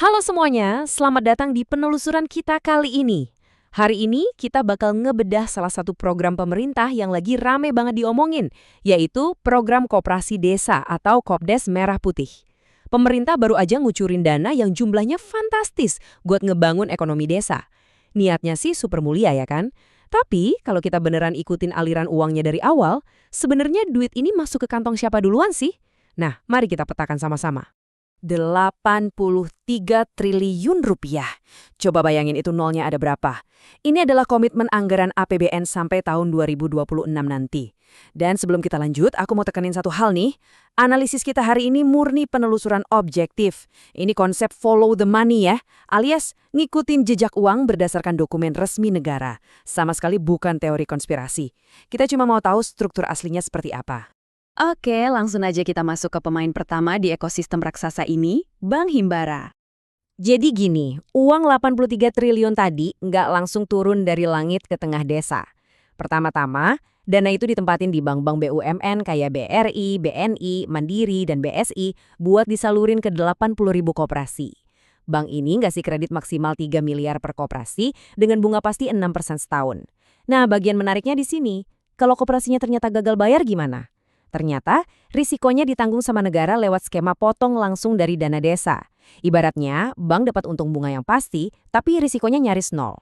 Halo semuanya, selamat datang di penelusuran kita kali ini. Hari ini kita bakal ngebedah salah satu program pemerintah yang lagi rame banget diomongin, yaitu program Koperasi Desa atau Kopdes Merah Putih. Pemerintah baru aja ngucurin dana yang jumlahnya fantastis buat ngebangun ekonomi desa. Niatnya sih super mulia ya kan? Tapi kalau kita beneran ikutin aliran uangnya dari awal, sebenarnya duit ini masuk ke kantong siapa duluan sih? Nah, mari kita petakan sama-sama. 83 triliun rupiah. Coba bayangin itu nolnya ada berapa. Ini adalah komitmen anggaran APBN sampai tahun 2026 nanti. Dan sebelum kita lanjut, aku mau tekenin satu hal nih. Analisis kita hari ini murni penelusuran objektif. Ini konsep follow the money ya, alias ngikutin jejak uang berdasarkan dokumen resmi negara. Sama sekali bukan teori konspirasi. Kita cuma mau tahu struktur aslinya seperti apa. Oke, langsung aja kita masuk ke pemain pertama di ekosistem raksasa ini, Bank Himbara. Jadi gini, uang 83 triliun tadi nggak langsung turun dari langit ke tengah desa. Pertama-tama, dana itu ditempatin di bank-bank BUMN kayak BRI, BNI, Mandiri, dan BSI buat disalurin ke 80.000 koperasi. Bank ini ngasih kredit maksimal 3 miliar per koperasi dengan bunga pasti 6% setahun. Nah, bagian menariknya di sini, kalau koperasinya ternyata gagal bayar gimana? Ternyata, risikonya ditanggung sama negara lewat skema potong langsung dari dana desa. Ibaratnya, bank dapat untung bunga yang pasti, tapi risikonya nyaris nol.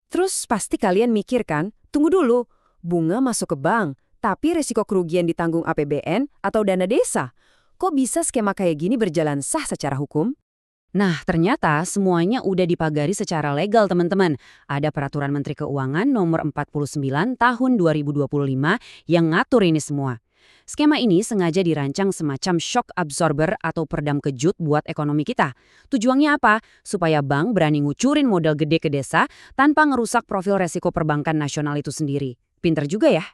Terus pasti kalian mikir kan, tunggu dulu, bunga masuk ke bank, tapi risiko kerugian ditanggung APBN atau dana desa. Kok bisa skema kayak gini berjalan sah secara hukum? Nah, ternyata semuanya udah dipagari secara legal, teman-teman. Ada Peraturan Menteri Keuangan Nomor 49 Tahun 2025 yang ngatur ini semua. Skema ini sengaja dirancang semacam shock absorber atau peredam kejut buat ekonomi kita. Tujuannya apa? Supaya bank berani ngucurin modal gede ke desa tanpa ngerusak profil resiko perbankan nasional itu sendiri. Pinter juga ya?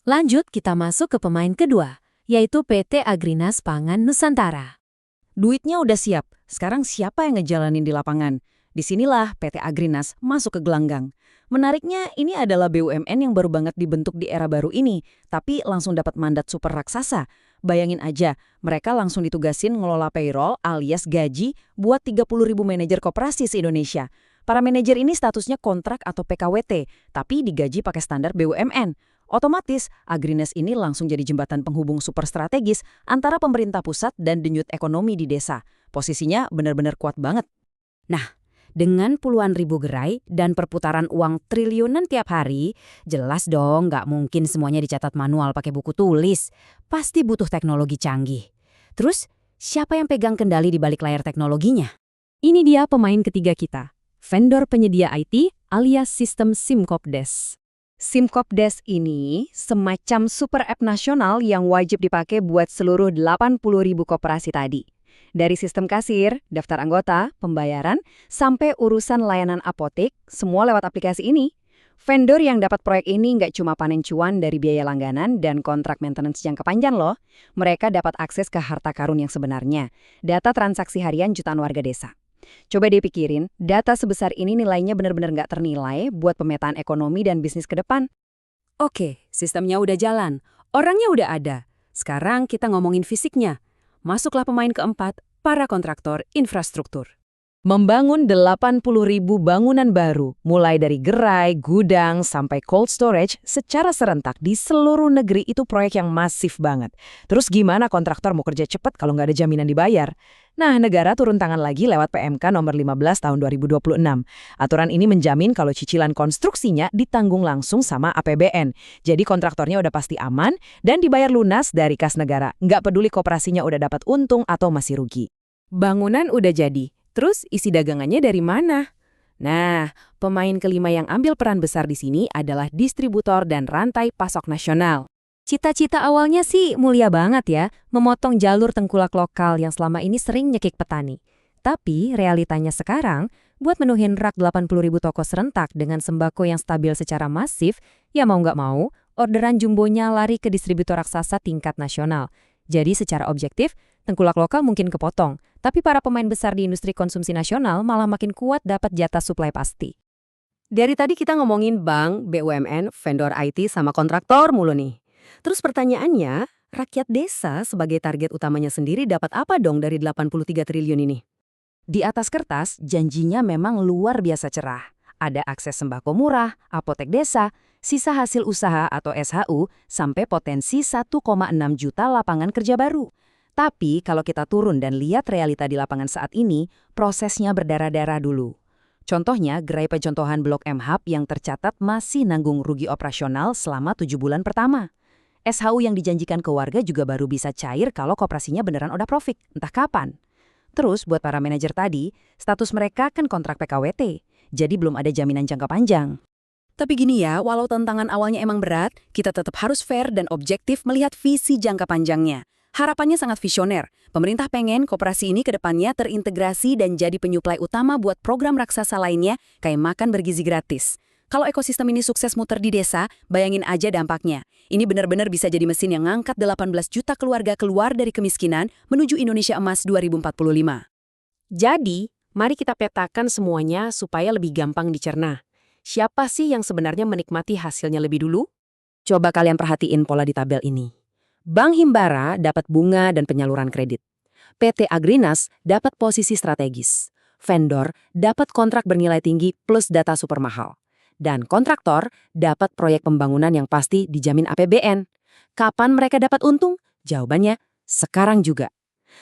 Lanjut, kita masuk ke pemain kedua, yaitu PT Agrinas Pangan Nusantara. Duitnya udah siap, sekarang siapa yang ngejalanin di lapangan? Disinilah PT Agrinas masuk ke gelanggang. Menariknya, ini adalah BUMN yang baru banget dibentuk di era baru ini, tapi langsung dapat mandat super raksasa. Bayangin aja, mereka langsung ditugasin ngelola payroll alias gaji buat 30.000 manajer koperasi se-Indonesia. Para manajer ini statusnya kontrak atau PKWT, tapi digaji pakai standar BUMN. Otomatis, Agrinas ini langsung jadi jembatan penghubung super strategis antara pemerintah pusat dan denyut ekonomi di desa. Posisinya benar-benar kuat banget. Nah, dengan puluhan ribu gerai dan perputaran uang triliunan tiap hari, jelas dong nggak mungkin semuanya dicatat manual pakai buku tulis. Pasti butuh teknologi canggih. Terus, siapa yang pegang kendali di balik layar teknologinya? Ini dia pemain ketiga kita, vendor penyedia IT alias sistem SIM-Kopdes. SIM-Kopdes ini semacam super app nasional yang wajib dipakai buat seluruh 80.000 koperasi tadi. Dari sistem kasir, daftar anggota, pembayaran, sampai urusan layanan apotek, semua lewat aplikasi ini. Vendor yang dapat proyek ini nggak cuma panen cuan dari biaya langganan dan kontrak maintenance jangka panjang loh. Mereka dapat akses ke harta karun yang sebenarnya, data transaksi harian jutaan warga desa. Coba dipikirin, data sebesar ini nilainya benar-benar nggak ternilai buat pemetaan ekonomi dan bisnis ke depan. Oke, sistemnya udah jalan, orangnya udah ada. Sekarang kita ngomongin fisiknya. Masuklah pemain keempat, para kontraktor infrastruktur. Membangun 80.000 bangunan baru, mulai dari gerai, gudang, sampai cold storage secara serentak di seluruh negeri itu proyek yang masif banget. Terus gimana kontraktor mau kerja cepat kalau nggak ada jaminan dibayar? Nah, negara turun tangan lagi lewat PMK nomor 15 tahun 2026. Aturan ini menjamin kalau cicilan konstruksinya ditanggung langsung sama APBN. Jadi kontraktornya udah pasti aman dan dibayar lunas dari kas negara. Nggak peduli koperasinya udah dapat untung atau masih rugi. Bangunan udah jadi. Terus isi dagangannya dari mana? Nah, pemain kelima yang ambil peran besar di sini adalah distributor dan rantai pasok nasional. Cita-cita awalnya sih mulia banget ya, memotong jalur tengkulak lokal yang selama ini sering nyekik petani. Tapi realitanya sekarang, buat menuhin rak 80.000 toko serentak dengan sembako yang stabil secara masif, ya mau nggak mau, orderan jumbonya lari ke distributor raksasa tingkat nasional. Jadi secara objektif, tengkulak lokal mungkin kepotong, tapi para pemain besar di industri konsumsi nasional malah makin kuat dapat jatah suplai pasti. Dari tadi kita ngomongin bank, BUMN, vendor IT, sama kontraktor mulu nih. Terus pertanyaannya, rakyat desa sebagai target utamanya sendiri dapat apa dong dari 83 triliun ini? Di atas kertas, janjinya memang luar biasa cerah. Ada akses sembako murah, apotek desa, sisa hasil usaha atau SHU, sampai potensi 1,6 juta lapangan kerja baru. Tapi kalau kita turun dan lihat realita di lapangan saat ini, prosesnya berdarah-darah dulu. Contohnya, gerai pecontohan Blok M Hub yang tercatat masih nanggung rugi operasional selama 7 bulan pertama. SHU yang dijanjikan ke warga juga baru bisa cair kalau koperasinya beneran udah profit, entah kapan. Terus buat para manajer tadi, status mereka kan kontrak PKWT, jadi belum ada jaminan jangka panjang. Tapi gini ya, walau tantangan awalnya emang berat, kita tetap harus fair dan objektif melihat visi jangka panjangnya. Harapannya sangat visioner. Pemerintah pengen koperasi ini ke depannya terintegrasi dan jadi penyuplai utama buat program raksasa lainnya kayak makan bergizi gratis. Kalau ekosistem ini sukses muter di desa, bayangin aja dampaknya. Ini benar-benar bisa jadi mesin yang ngangkat 18 juta keluarga keluar dari kemiskinan menuju Indonesia Emas 2045. Jadi, mari kita petakan semuanya supaya lebih gampang dicerna. Siapa sih yang sebenarnya menikmati hasilnya lebih dulu? Coba kalian perhatiin pola di tabel ini. Bank Himbara dapat bunga dan penyaluran kredit. PT Agrinas dapat posisi strategis. Vendor dapat kontrak bernilai tinggi plus data super mahal. Dan kontraktor dapat proyek pembangunan yang pasti dijamin APBN. Kapan mereka dapat untung? Jawabannya, sekarang juga.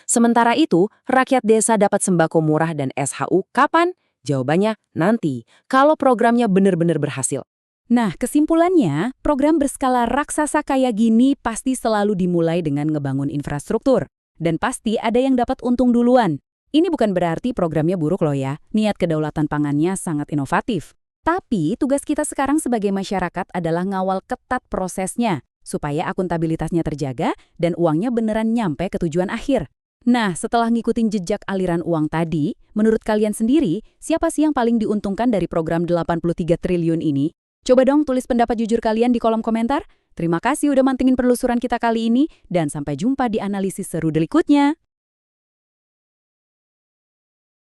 Sementara itu, rakyat desa dapat sembako murah dan SHU kapan? Jawabannya nanti, kalau programnya benar-benar berhasil. Nah, kesimpulannya, program berskala raksasa kayak gini pasti selalu dimulai dengan ngebangun infrastruktur. Dan pasti ada yang dapat untung duluan. Ini bukan berarti programnya buruk loh ya, niat kedaulatan pangannya sangat inovatif. Tapi tugas kita sekarang sebagai masyarakat adalah ngawal ketat prosesnya, supaya akuntabilitasnya terjaga dan uangnya beneran nyampe ke tujuan akhir. Nah, setelah ngikutin jejak aliran uang tadi, menurut kalian sendiri, siapa sih yang paling diuntungkan dari program 83 triliun ini? Coba dong tulis pendapat jujur kalian di kolom komentar. Terima kasih udah mantengin penelusuran kita kali ini, dan sampai jumpa di analisis seru berikutnya.